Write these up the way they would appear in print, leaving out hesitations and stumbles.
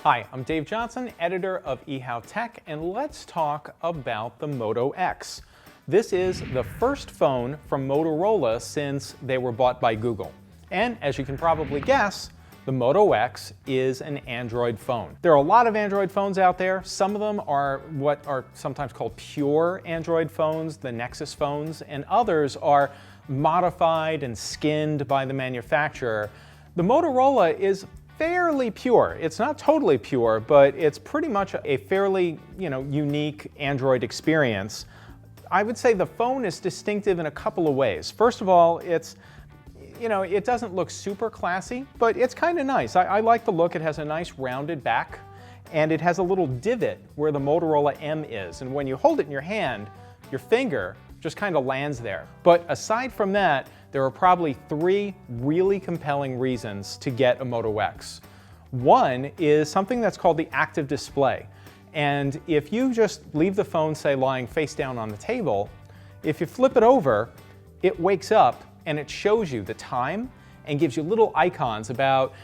Hi, I'm Dave Johnson, editor of eHow Tech, and let's talk about the Moto X. This is the first phone from Motorola since they were bought by Google. And as you can probably guess, the Moto X is an Android phone. There are a lot of Android phones out there. Some of them are what are sometimes called pure Android phones, the Nexus phones, and others are modified and skinned by the manufacturer. The Motorola is fairly pure. It's not totally pure, but it's pretty much a fairly, unique Android experience. I would say the phone is distinctive in a couple of ways. First of all, it doesn't look super classy, but it's kind of nice. I like the look. It has a nice rounded back, and it has a little divot where the Motorola M is. And when you hold it in your hand, your finger just kind of lands there. But aside from that, there are probably three really compelling reasons to get a Moto X. One is something that's called the active display. And if you just leave the phone, say, lying face down on the table, if you flip it over, it wakes up and it shows you the time and gives you little icons about,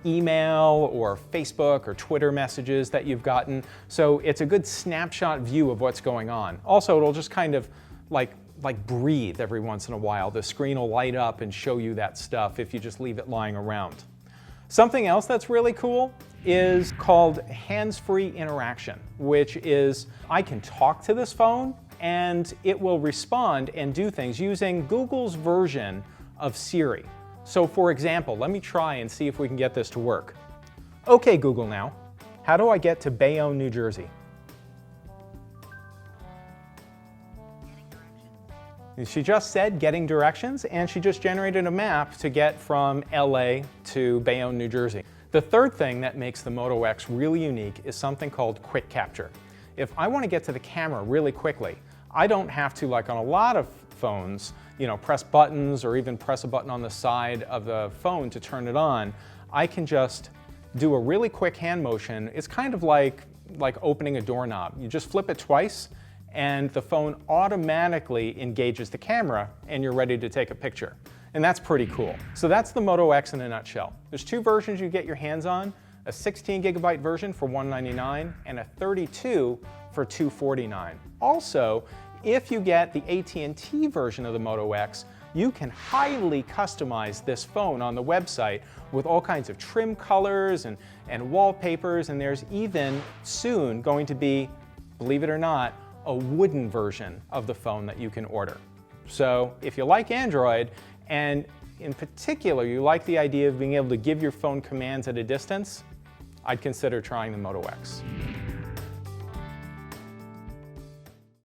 email or Facebook or Twitter messages that you've gotten. So it's a good snapshot view of what's going on. Also, it'll just kind of like breathe every once in a while. The screen will light up and show you that stuff if you just leave it lying around. Something else that's really cool is called hands-free interaction, which is I can talk to this phone and it will respond and do things using Google's version of Siri. So for example, let me try and see if we can get this to work. Okay, Google now, how do I get to Bayonne, New Jersey? She just said getting directions, and she just generated a map to get from LA to Bayonne, New Jersey. The third thing that makes the Moto X really unique is something called quick capture. If I want to get to the camera really quickly, I don't have to, like on a lot of phones, press buttons or even press a button on the side of the phone to turn it on. I can just do a really quick hand motion. It's kind of like opening a doorknob. You just flip it twice, and the phone automatically engages the camera and you're ready to take a picture. And that's pretty cool. So that's the Moto X in a nutshell. There's two versions you get your hands on, a 16 gigabyte version for $199 and a 32 for $249. Also, if you get the AT&T version of the Moto X, you can highly customize this phone on the website with all kinds of trim colors and wallpapers, and there's even soon going to be, believe it or not, a wooden version of the phone that you can order. So if you like Android, and in particular you like the idea of being able to give your phone commands at a distance, I'd consider trying the Moto X.